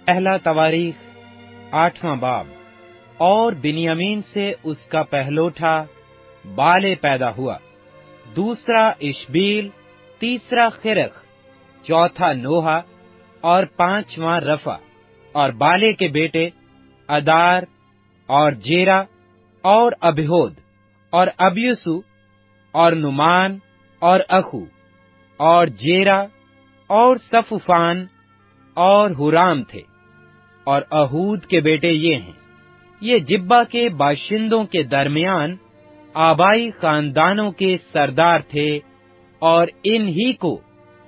پہلا تواریخ 8واں باب۔ اور بنیامین سے اس کا پہلوٹا بالے پیدا ہوا، دوسرا اشبیل، تیسرا خرخ، چوتھا نوحہ اور پانچواں رفع۔ اور بالے کے بیٹے ادار اور جیرا اور ابہود اور ابیسو اور نمان اور اخو اور جیرا اور صفوفان اور حرام تھے۔ اور اہود کے بیٹے یہ ہیں، یہ جبہ کے باشندوں کے درمیان آبائی خاندانوں کے سردار تھے، اور انہی کو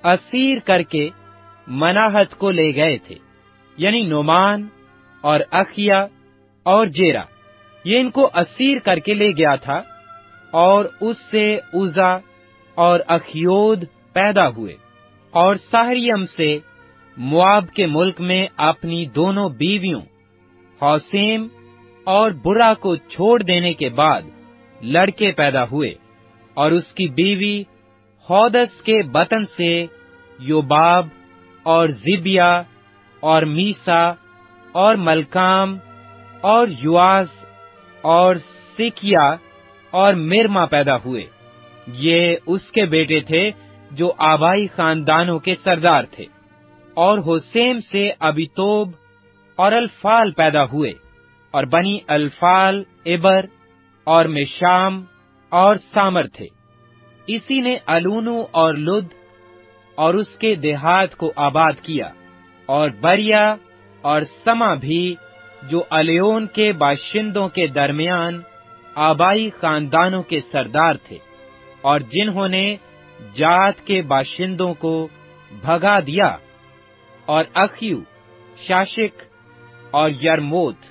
اسیر کر کے مناہت کو لے گئے تھے، یعنی نعمان اور اخیا اور جیرا، یہ ان کو اسیر کر کے لے گیا تھا۔ اور اس سے عزا اور اخیود پیدا ہوئے۔ اور سہریم سے مواب کے ملک میں اپنی دونوں بیویوں حوسیم اور برا کو چھوڑ دینے کے بعد لڑکے پیدا ہوئے، اور اس کی بیوی ہودس کے بطن سے یوباب اور زبیا اور میسا اور ملکام اور یواز اور سکیا اور مرما پیدا ہوئے۔ یہ اس کے بیٹے تھے جو آبائی خاندانوں کے سردار تھے۔ اور حسیم سے ابیتوب اور الفال پیدا ہوئے، اور بنی الفال عبر اور مشام اور سامر تھے۔ اسی نے الونو اور لد اور اس کے دیہات کو آباد کیا، اور بریا اور سما بھی جو الیون کے باشندوں کے درمیان آبائی خاندانوں کے سردار تھے، اور جنہوں نے جات کے باشندوں کو بھگا دیا۔ اور اخیو، شاشک اور یرموت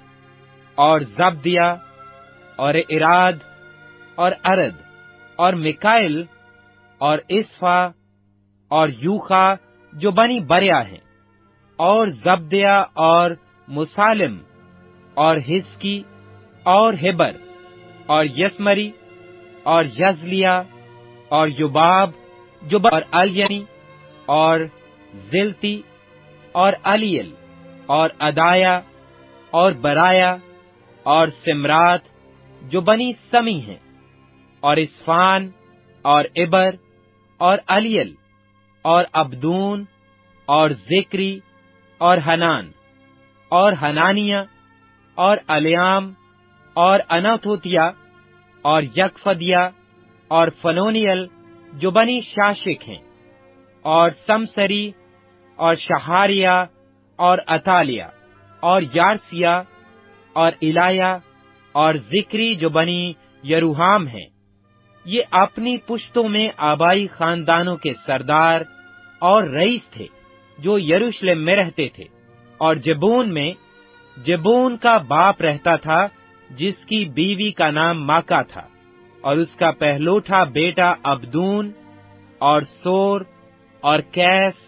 اور زبدیا اور اراد اور ارد اور مکائل اور اسفا اور یوخا جو بنی بریا ہیں، اور زبدیا اور مسالم اور ہسکی اور ہبر اور یسمری اور یزلیا اور یوباب جو اور الیانی اور زلتی اور الیل اور ادایا اور برایا اور سمرات جو بنی سمی ہیں، اور اسفان اور عبر اور الیل اور عبدون اور ذکری اور حنان اور حنانیہ اور الیام اور اناتوتیا اور یکفدیا اور فنونیل جو بنی شاشک ہیں، اور سمسری اور شہاریہ اور اتالیہ اور یارسیہ اور الایا اور ذکری جو بنی یروحام ہیں۔ یہ اپنی پشتوں میں آبائی خاندانوں کے سردار اور رئیس تھے جو یروشلم میں رہتے تھے۔ اور جبون میں جبون کا باپ رہتا تھا جس کی بیوی کا نام ماکا تھا، اور اس کا پہلوٹا بیٹا عبدون اور سور اور کیس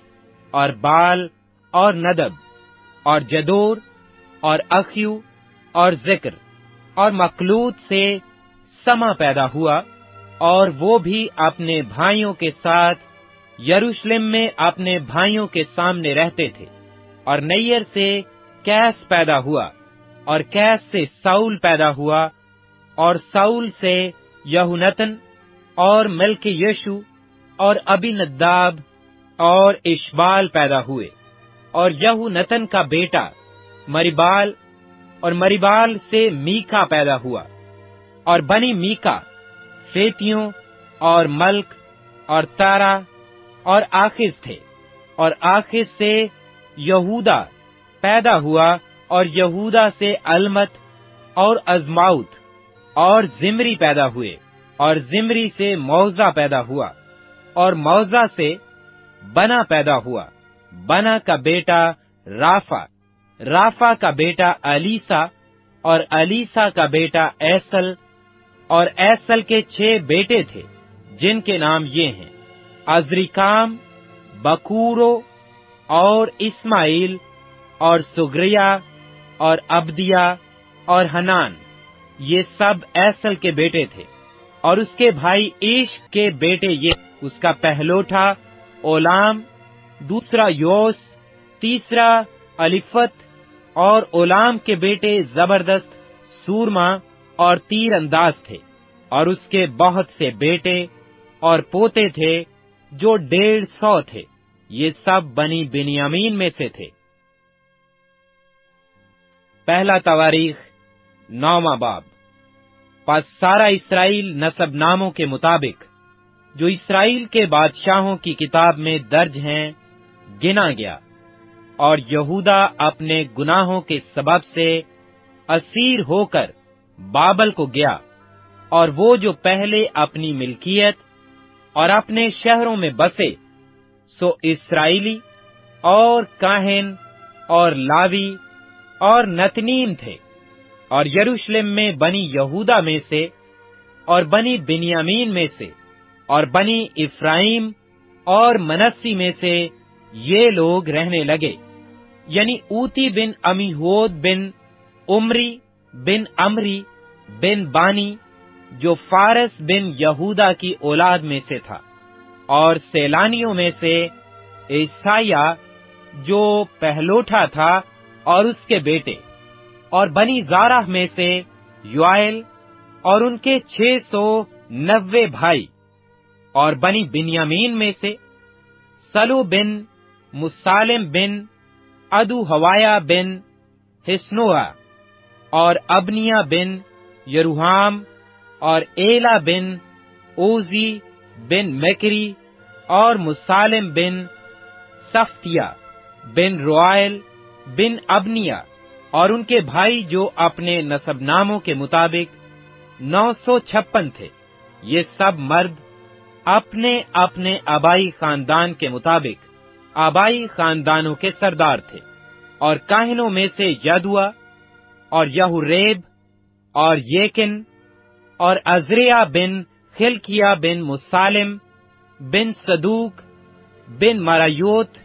اور بال اور ندب اور جدور اور اخیو اور ذکر اور مقلوط سے سما پیدا ہوا، اور وہ بھی اپنے بھائیوں کے ساتھ یروشلم میں اپنے بھائیوں کے سامنے رہتے تھے۔ اور نیر سے کیس پیدا ہوا، اور کیس سے ساؤل پیدا ہوا، اور ساؤل سے یہونتن اور ملک یشو اور ابی نداب اور اشبال پیدا ہوئے۔ اور یہونتن کا بیٹا مریبال، اور مریبال سے میکا پیدا ہوا۔ اور بنی میکا فیتیوں اور ملک اور تارا اور آخز تھے۔ اور آخز سے یہودا پیدا ہوا، اور یہودا سے المت اور ازماؤت اور زمری پیدا ہوئے، اور زمری سے موزہ پیدا ہوا، اور موزہ سے بنا پیدا ہوا۔ بنا کا بیٹا رافع، رافع کا بیٹا الیسا، اور الیسا کا بیٹا ایسل، اور ایسل کے 6 بیٹے تھے جن کے نام یہ ہیں: عزریکام، بکورو اور اسماعیل اور سگریا اور ابدیا اور حنان، یہ سب ایسل کے بیٹے تھے۔ اور اس کے بھائی عیش کے بیٹے یہ: اس کا پہلوٹا اولام، دوسرا یوس، تیسرا الیفت اور اولام کے بیٹے زبردست سورما اور تیر انداز تھے، اور اس کے بہت سے بیٹے اور پوتے تھے جو 150 تھے۔ یہ سب بنی بنیامین میں سے تھے۔ پہلا تواریخ 9واں باب۔ پس سارا اسرائیل نسب ناموں کے مطابق جو اسرائیل کے بادشاہوں کی کتاب میں درج ہیں گنا گیا، اور یہودا اپنے گناہوں کے سبب سے اسیر ہو کر بابل کو گیا، اور وہ جو پہلے اپنی ملکیت اور اپنے شہروں میں بسے سو اسرائیلی اور کاہن اور لاوی اور نتنیم تھے، اور یروشلم میں بنی یہودا میں سے اور بنی بنیامین میں سے اور بنی افرائیم اور منسی میں سے یہ لوگ رہنے لگے، یعنی اوتی بن امیہود بن عمری بن عمری بن بانی جو فارس بن یہودا کی اولاد میں سے تھا، اور سیلانیوں میں سے عیسائیا جو پہلوٹا تھا اور اس کے بیٹے، اور بنی زارہ میں سے یوائل اور ان کے 690 بھائی، اور بنی بنیامین میں سے سلو بن مسالم بن ادو ہوایا بن حسنوہ، اور ابنیا بن یروحام، اور ایلا بن اوزی بن مکری، اور مسالم بن صفتیہ بن روائل بن ابنیا، اور ان کے بھائی جو اپنے نسب ناموں کے مطابق 956 تھے۔ یہ سب مرد اپنے اپنے آبائی خاندان کے مطابق آبائی خاندانوں کے سردار تھے، اور کاہنوں میں سے یدوا اور یہوریب اور یکن اور عزریہ بن خلقیہ بن مسالم بن صدوق بن مرایوت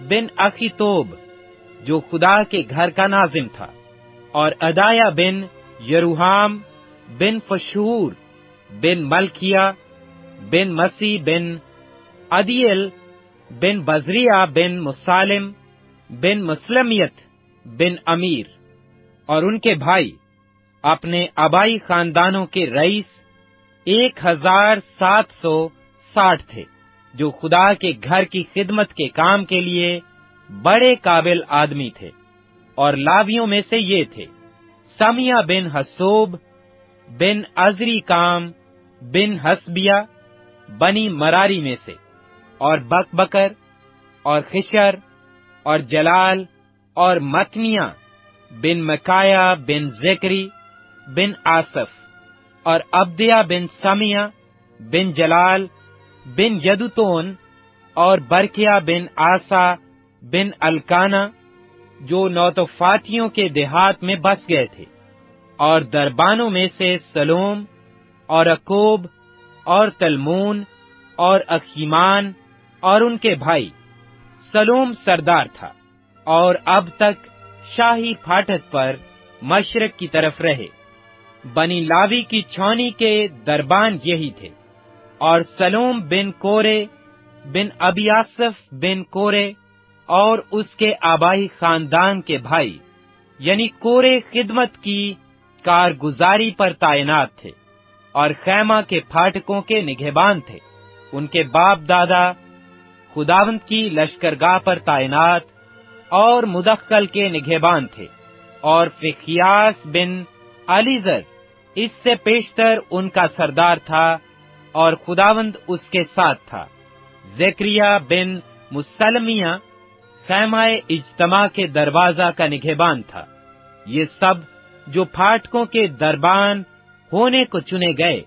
بن اخیتوب جو خدا کے گھر کا ناظم تھا، اور ادایا بن یروحام بن فشور بن ملکیہ بن مسیح بن عدیل بن بزریہ بن مسالم بن مسلمیت بن امیر، اور ان کے بھائی اپنے آبائی خاندانوں کے رئیس 1760 تھے، جو خدا کے گھر کی خدمت کے کام کے لیے بڑے قابل آدمی تھے۔ اور لاویوں میں سے یہ تھے: سمیہ بن حسوب بن عزری کام بن حسبیہ بنی مراری میں سے، اور بکبکر اور خشر اور جلال اور متنیہ بن مکایا بن ذکری بن آصف، اور عبدیہ بن سمیہ بن جلال بن یدوتون، اور برکیہ بن آسا بن الکانا جو نوتفاتیوں کے دیہات میں بس گئے تھے، اور دربانوں میں سے سلوم اور اکوب اور تلمون اور اخیمان اور ان کے بھائی۔ سلوم سردار تھا، اور اب تک شاہی پھاٹک پر مشرق کی طرف رہے۔ بنی لاوی کی چھاؤنی کے دربان یہی تھے، اور سلوم بن کورے بن ابیاسف بن کورے اور اس کے آبائی خاندان کے بھائی، یعنی کورے خدمت کی کارگزاری پر تعینات تھے، اور خیمہ کے پھاٹکوں کے نگہبان تھے۔ ان کے باپ دادا خداوند کی لشکرگاہ پر تعینات اور مدخل کے نگہبان تھے، اور فخیاس بن علیزر اس سے پیشتر ان کا سردار تھا، اور خداوند اس کے ساتھ تھا۔ زکریہ بن مسلمیہ خیمہ اجتماع کے دروازہ کا نگہبان تھا۔ یہ سب جو پھاٹکوں کے دربان ہونے کو چنے گئے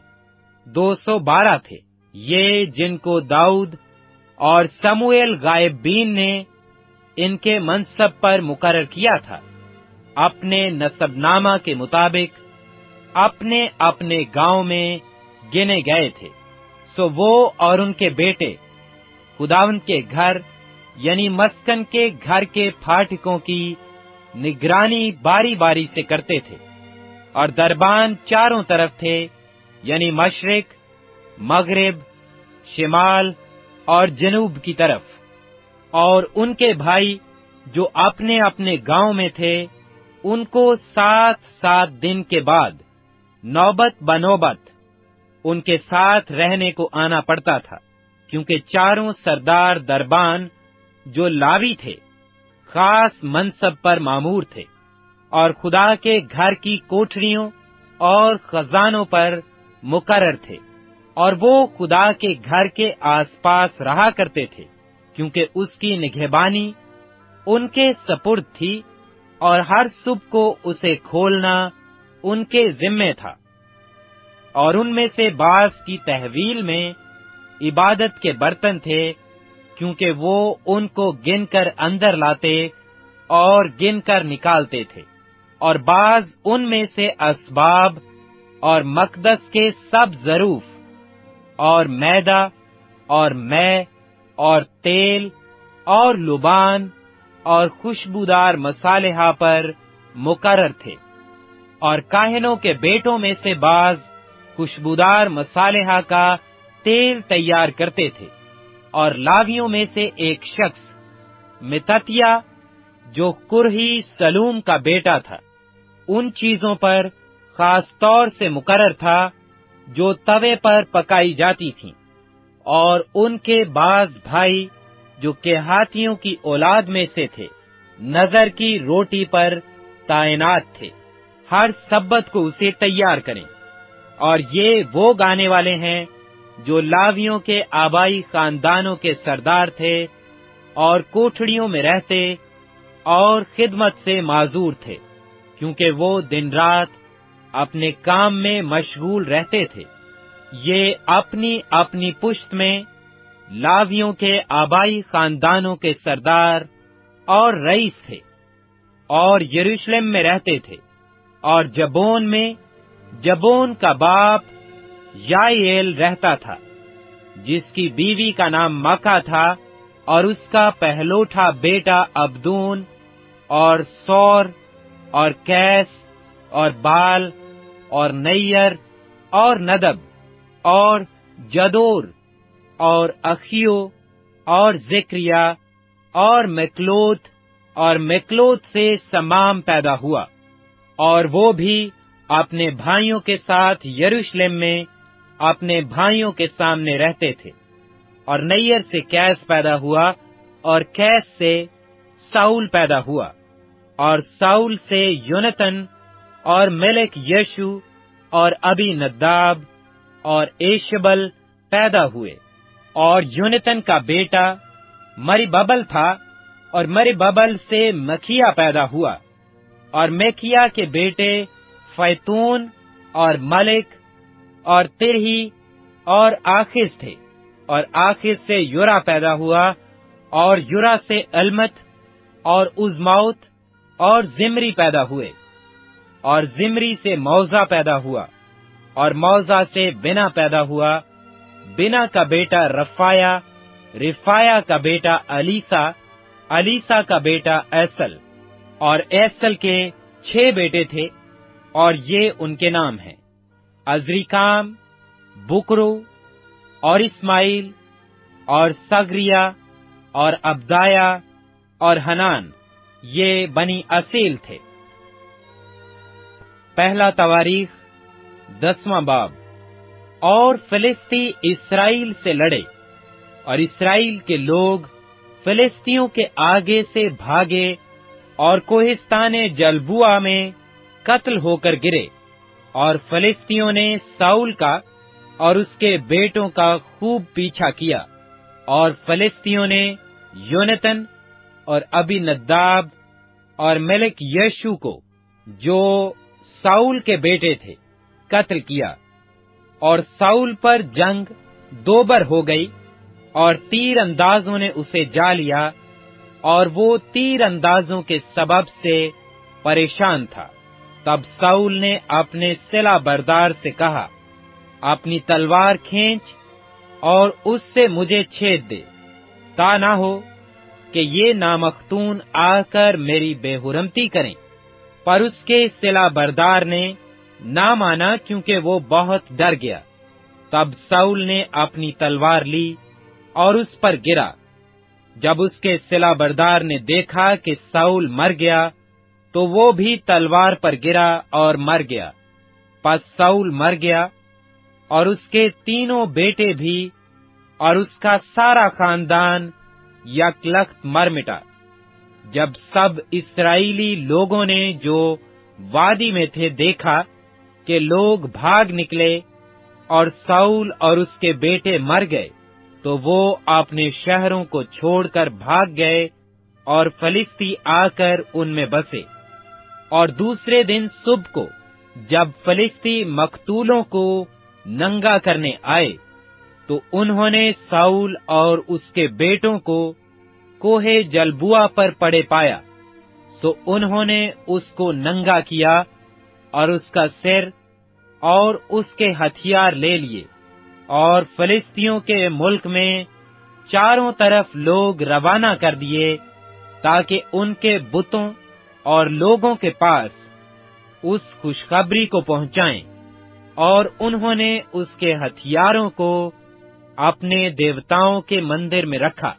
212 تھے، یہ جن کو داؤد اور سموئیل غائبین نے ان کے منصب پر مقرر کیا تھا، اپنے نسب نامہ کے مطابق اپنے اپنے گاؤں میں گنے گئے تھے۔ سو وہ اور ان کے بیٹے خداوند کے گھر یعنی مسکن کے گھر کے پھاٹکوں کی نگرانی باری باری سے کرتے تھے، اور دربان چاروں طرف تھے، یعنی مشرق، مغرب، شمال اور جنوب کی طرف۔ اور ان کے بھائی جو اپنے اپنے گاؤں میں تھے، ان کو 7 دن کے بعد نوبت بنوبت ان کے ساتھ رہنے کو آنا پڑتا تھا، کیونکہ چاروں سردار دربان جو لاوی تھے خاص منصب پر مامور تھے، اور خدا کے گھر کی کوٹھریوں اور خزانوں پر مقرر تھے، اور وہ خدا کے گھر کے آس پاس رہا کرتے تھے، کیونکہ اس کی نگہبانی ان کے سپرد تھی، اور ہر صبح کو اسے کھولنا ان کے ذمے تھا۔ اور ان میں سے بعض کی تحویل میں عبادت کے برتن تھے، کیونکہ وہ ان کو گن کر اندر لاتے اور گن کر نکالتے تھے، اور بعض ان میں سے اسباب اور مقدس کے سب ظروف اور میدا اور مے اور تیل اور لبان اور خوشبودار مصالحہ پر مقرر تھے، اور کاہنوں کے بیٹوں میں سے بعض خوشبودار مصالحہ کا تیل تیار کرتے تھے، اور لاویوں میں سے ایک شخص متتیہ جو قرہی سلوم کا بیٹا تھا، ان چیزوں پر خاص طور سے مقرر تھا جو توے پر پکائی جاتی تھیں، اور ان کے بعض بھائی جو کہاتیوں کی اولاد میں سے تھے نظر کی روٹی پر تعینات تھے، ہر سبت کو اسے تیار کریں۔ اور یہ وہ گانے والے ہیں جو لاویوں کے آبائی خاندانوں کے سردار تھے، اور کوٹھڑیوں میں رہتے اور خدمت سے معذور تھے، کیونکہ وہ دن رات اپنے کام میں مشغول رہتے تھے۔ یہ اپنی اپنی پشت میں لاویوں کے آبائی خاندانوں کے سردار اور رئیس تھے، اور یروشلم میں رہتے تھے، اور جبون میں جبون کا باپ یائیل رہتا تھا، جس کی بیوی کا نام مکا تھا، اور اس کا پہلوٹا بیٹا عبدون اور سور اور کیس اور بال اور نیر اور ندب اور جدور اور اخیو اور ذکریا اور مکلوت سے سمام پیدا ہوا، اور وہ بھی اپنے بھائیوں کے ساتھ یروشلم میں اپنے بھائیوں کے سامنے رہتے تھے۔ اور نیر سے کیس پیدا ہوا، اور کیس سے ساؤل پیدا ہوا، اور ساؤل سے یونتن اور ملک یشو اور ابی نداب اور ایشبل پیدا ہوئے۔ اور یونتن کا بیٹا مریببل تھا، اور مریببل سے مکھیا پیدا ہوا، اور مکھیا کے بیٹے فیتون اور ملک اور ترہی اور آخز تھے، اور آخز سے یورا پیدا ہوا، اور یورا سے علمت اور عزماؤت اور زمری پیدا ہوئے، اور زمری سے موزہ پیدا ہوا، اور موزہ سے بنا پیدا ہوا، بنا کا بیٹا رفایا کا بیٹا علیسا کا بیٹا ایسل، اور ایسل کے 6 بیٹے تھے، اور یہ ان کے نام ہیں: عزریکام، بکرو اور اسماعیل اور سگریا اور ابدایا اور حنان، یہ بنی اسیل تھے۔ پہلا تواریخ 10واں باب۔ اور فلسطی اسرائیل سے لڑے، اور اسرائیل کے لوگ فلسطیوں کے آگے سے بھاگے، اور کوہستان جلبوع میں قتل ہو کر گرے، اور فلسطیوں نے ساؤل کا اور اس کے بیٹوں کا خوب پیچھا کیا، اور فلسطیوں نے یونتن اور ابی نداب اور ملک یشو کو جو ساؤل کے بیٹے تھے قتل کیا، اور ساؤل پر جنگ 2 بر ہو گئی، اور تیر اندازوں نے اسے جا لیا، اور وہ تیر اندازوں کے سبب سے پریشان تھا۔ تب ساؤل نے اپنے صلہ بردار سے کہا، اپنی تلوار کھینچ اور اس سے مجھے چھید دے، تا نہ ہو کہ یہ نامختون آ کر میری بے حرمتی کریں۔ پر اس کے صلہ بردار نے نہ مانا، کیونکہ وہ بہت ڈر گیا۔ تب ساؤل نے اپنی تلوار لی اور اس پر گرا، جب اس کے صلہ بردار نے دیکھا کہ ساؤل مر گیا تو وہ بھی تلوار پر گرا اور مر گیا۔ پس ساؤل مر گیا اور اس کے تینوں بیٹے بھی اور اس کا سارا خاندان یکلخت مر مٹا۔ جب سب اسرائیلی لوگوں نے جو وادی میں تھے دیکھا کہ لوگ بھاگ نکلے اور ساؤل اور اس کے بیٹے مر گئے، تو وہ اپنے شہروں کو چھوڑ کر بھاگ گئے اور فلسطی آ کر ان میں بسے۔ اور دوسرے دن صبح کو جب فلسطی مقتولوں کو ننگا کرنے آئے تو انہوں نے ساؤل اور اس کے بیٹوں کو کوہ جلبوع پر پڑے پایا، سو انہوں نے اس کو ننگا کیا اور اس کا سر اور اس کے ہتھیار لے لیے، اور فلسطیوں کے ملک میں چاروں طرف لوگ روانہ کر دیے تاکہ ان کے بتوں اور لوگوں کے پاس اس خوشخبری کو پہنچائیں، اور انہوں نے اس کے ہتھیاروں کو اپنے دیوتاؤں کے مندر میں رکھا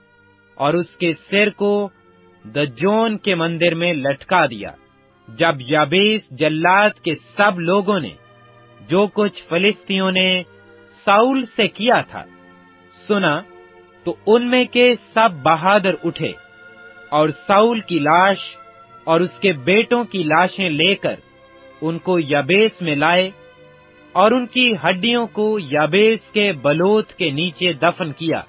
اور اس کے سر کو دجون کے مندر میں لٹکا دیا۔ جب یابیس جلاد کے سب لوگوں نے جو کچھ فلسطینیوں نے ساؤل سے کیا تھا سنا، تو ان میں کے سب بہادر اٹھے اور ساؤل کی لاش اور اس کے بیٹوں کی لاشیں لے کر ان کو یابیس میں لائے اور ان کی ہڈیوں کو یابیس کے بلوت کے نیچے دفن کیا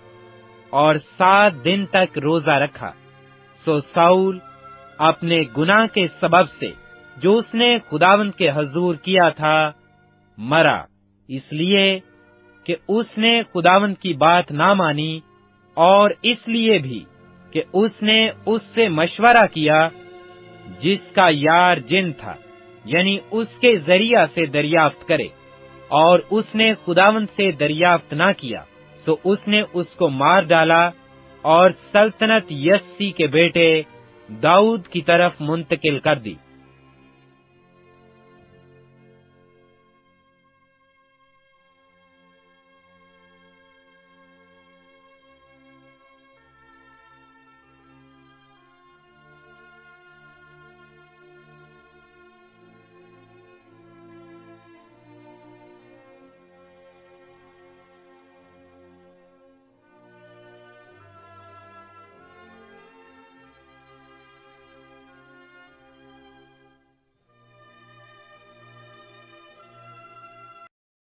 اور 7 دن تک روزہ رکھا۔ سو ساؤل اپنے گناہ کے سبب سے جو اس نے خداوند کے حضور کیا تھا مرا، اس لیے کہ اس نے خداوند کی بات نہ مانی، اور اس لیے بھی کہ اس نے اس سے مشورہ کیا جس کا یار جن تھا، یعنی اس کے ذریعہ سے دریافت کرے، اور اس نے خداوند سے دریافت نہ کیا، سو اس نے اس کو مار ڈالا اور سلطنت یسی کے بیٹے داؤد کی طرف منتقل کر دی۔